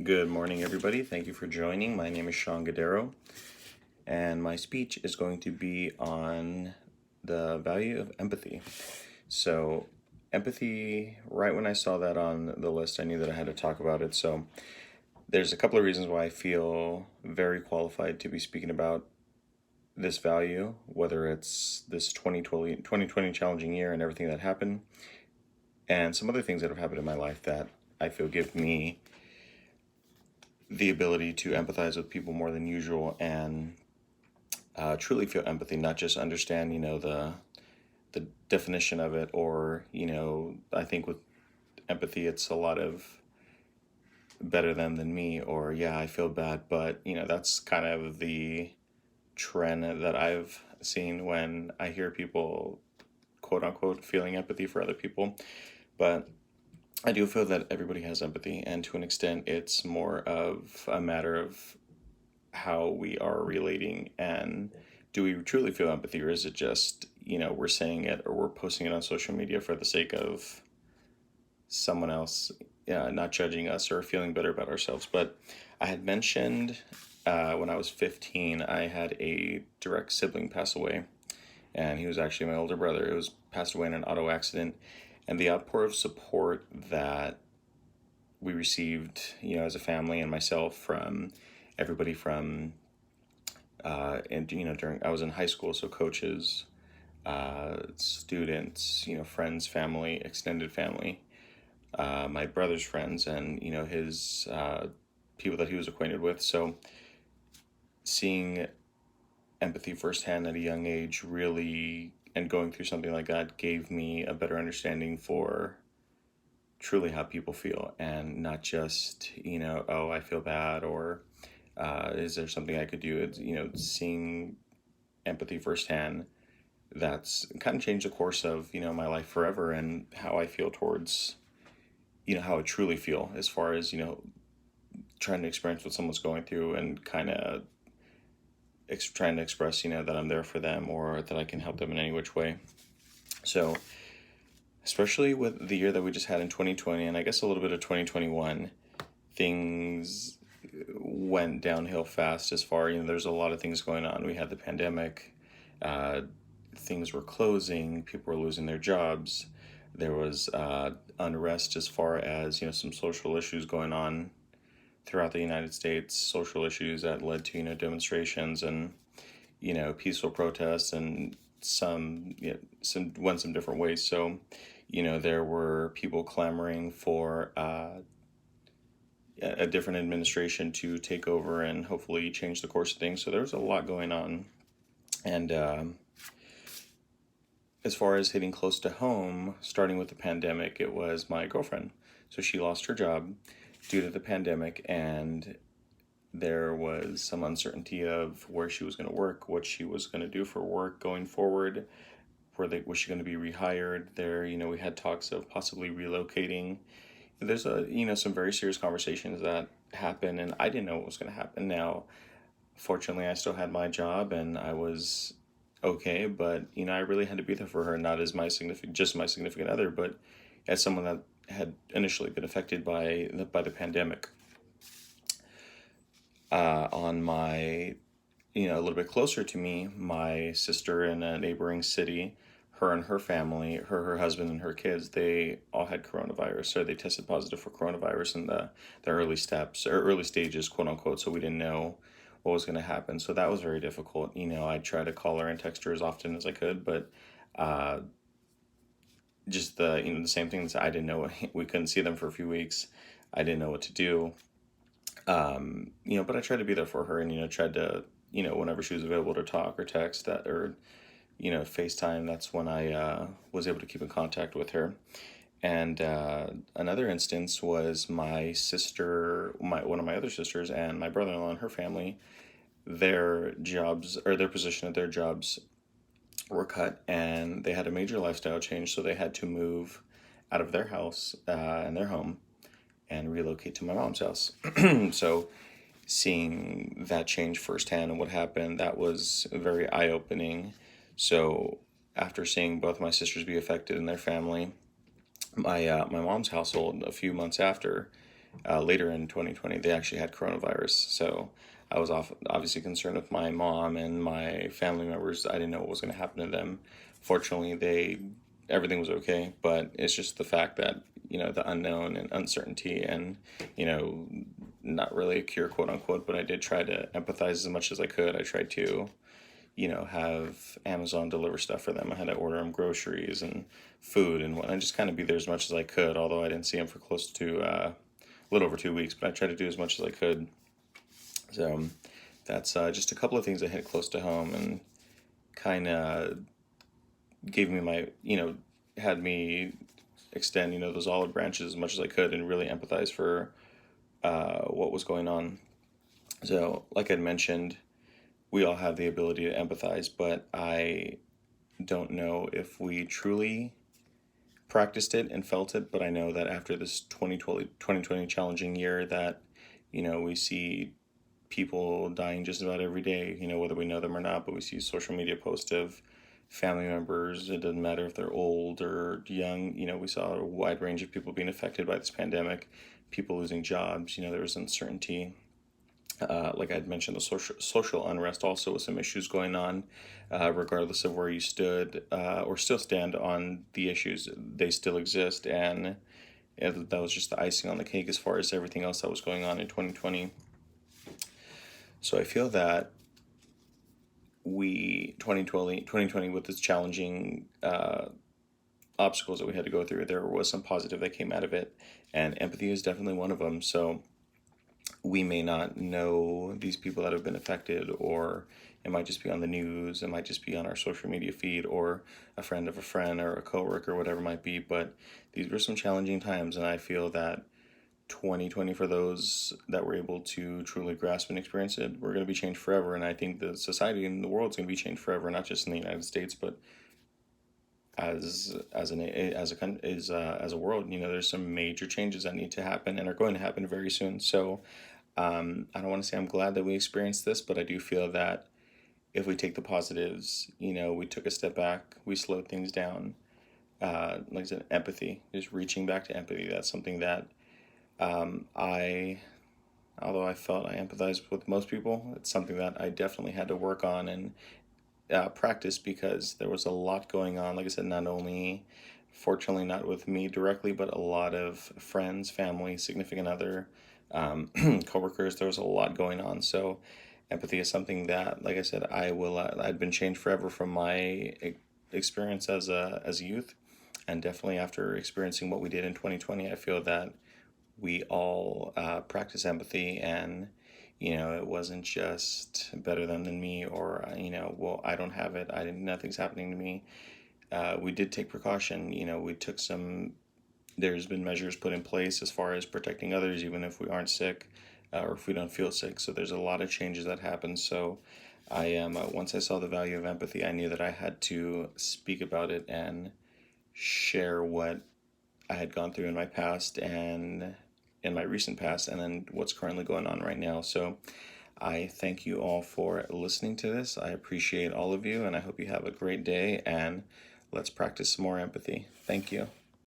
Good morning, everybody. Thank you for joining. My name is Sean Gadero, and my speech is going to be on the value of empathy. So, empathy, right when I saw that on the list, I knew that I had to talk about it. So, there's a couple of reasons why I feel very qualified to be speaking about this value, whether it's this 2020 challenging year and everything that happened, and some other things that have happened in my life that I feel give me the ability to empathize with people more than usual and truly feel empathy, not just understand, the definition of it, or I think with empathy, it's a lot of better them than me, or yeah, I feel bad, but that's kind of the trend that I've seen when I hear people quote unquote feeling empathy for other people. But I do feel that everybody has empathy, and to an extent, it's more of a matter of how we are relating, and do we truly feel empathy, or is it just we're saying it or we're posting it on social media for the sake of someone else not judging us or feeling better about ourselves. But I had mentioned when I was 15 I had a direct sibling pass away, and he was actually my older brother. It was passed away in an auto accident, and the outpour of support that we received, as a family and myself, from everybody from and during I was in high school, so coaches, students, friends, family, extended family, my brother's friends, and his people that he was acquainted with. So seeing empathy firsthand at a young age really, and going through something like that, gave me a better understanding for truly how people feel, and not just oh, I feel bad, or is there something I could do. It's seeing empathy firsthand, that's kind of changed the course of my life forever, and how I feel towards how I truly feel, as far as trying to experience what someone's going through, and kind of trying to express that I'm there for them, or that I can help them in any which way. So especially with the year that we just had in 2020, and I guess a little bit of 2021, things went downhill fast. As far there's a lot of things going on. We had the pandemic, uh, things were closing, people were losing their jobs, there was unrest, as far as some social issues going on throughout the United States, social issues that led to demonstrations, and peaceful protests, and some went some different ways. So there were people clamoring for a different administration to take over and hopefully change the course of things. So there was a lot going on. And as far as hitting close to home, starting with the pandemic, it was my girlfriend. So she lost her job due to the pandemic, and there was some uncertainty of where she was going to work, what she was going to do for work going forward. Was she going to be rehired? There, we had talks of possibly relocating. There's some very serious conversations that happened, and I didn't know what was going to happen. Now, fortunately, I still had my job, and I was okay, but I really had to be there for her, not as my significant other, but as someone that had initially been affected by the pandemic. On my, a little bit closer to me, my sister in a neighboring city, her and her family, her husband and her kids, they all had coronavirus, so they tested positive for coronavirus in the early steps, or early stages, quote unquote. So we didn't know what was going to happen. So that was very difficult. I tried to call her and text her as often as I could, but uh, just the same things. I didn't know. We couldn't see them for a few weeks. I didn't know what to do. But I tried to be there for her, and tried to whenever she was available to talk or text, that, or FaceTime. That's when I was able to keep in contact with her. And another instance was my sister, one of my other sisters, and my brother-in-law and her family. Their jobs, or their position at their jobs, were cut, and they had a major lifestyle change, so they had to move out of their house and their home and relocate to my mom's house. So seeing that change firsthand and what happened, that was very eye-opening. So after seeing both my sisters be affected and their family, my mom's household, a few months after, later in 2020, they actually had coronavirus. So I was obviously concerned with my mom and my family members. I didn't know what was going to happen to them. Fortunately, everything was okay, but it's just the fact that, the unknown and uncertainty and, you know, not really a cure, quote unquote, but I did try to empathize as much as I could. I tried to, have Amazon deliver stuff for them. I had to order them groceries and food and whatnot, just kind of be there as much as I could, although I didn't see them for close to a little over 2 weeks, but I tried to do as much as I could. So that's just a couple of things that hit close to home and kind of gave me had me extend, those olive branches as much as I could and really empathize for what was going on. So, like I mentioned, we all have the ability to empathize, but I don't know if we truly practiced it and felt it. But I know that after this 2020 challenging year, that, we see people dying just about every day, whether we know them or not, but we see social media posts of family members. It doesn't matter if they're old or young. We saw a wide range of people being affected by this pandemic, people losing jobs. There was uncertainty. Like I'd mentioned, the social unrest also with some issues going on, regardless of where you stood or still stand on the issues. They still exist, and that was just the icing on the cake as far as everything else that was going on in 2020. So I feel that 2020 with its challenging obstacles that we had to go through, there was some positive that came out of it, and empathy is definitely one of them. So we may not know these people that have been affected, or it might just be on the news, it might just be on our social media feed, or a friend of a friend or a coworker, whatever it might be. But these were some challenging times, and I feel that 2020, for those that were able to truly grasp and experience it, we're going to be changed forever. And I think the society and the world is going to be changed forever, not just in the United States, but as a world. There's some major changes that need to happen and are going to happen very soon. So I don't want to say I'm glad that we experienced this, but I do feel that if we take the positives, we took a step back, we slowed things down. Like I said, empathy, just reaching back to empathy. That's something that although I felt I empathized with most people, it's something that I definitely had to work on and practice, because there was a lot going on. Like I said, not only, fortunately, not with me directly, but a lot of friends, family, significant other, coworkers. There was a lot going on. So empathy is something that, like I said, I'd been changed forever from my experience as a youth, and definitely after experiencing what we did in 2020, I feel that we all practice empathy, and it wasn't just better them than me, or well, I don't have it, nothing's happening to me. We did take precaution. We took some. There's been measures put in place as far as protecting others, even if we aren't sick, or if we don't feel sick. So there's a lot of changes that happen. So I am once I saw the value of empathy, I knew that I had to speak about it and share what I had gone through in my past and in my recent past, and then what's currently going on right now. So I thank you all for listening to this. I appreciate all of you, and I hope you have a great day, and let's practice some more empathy. Thank you.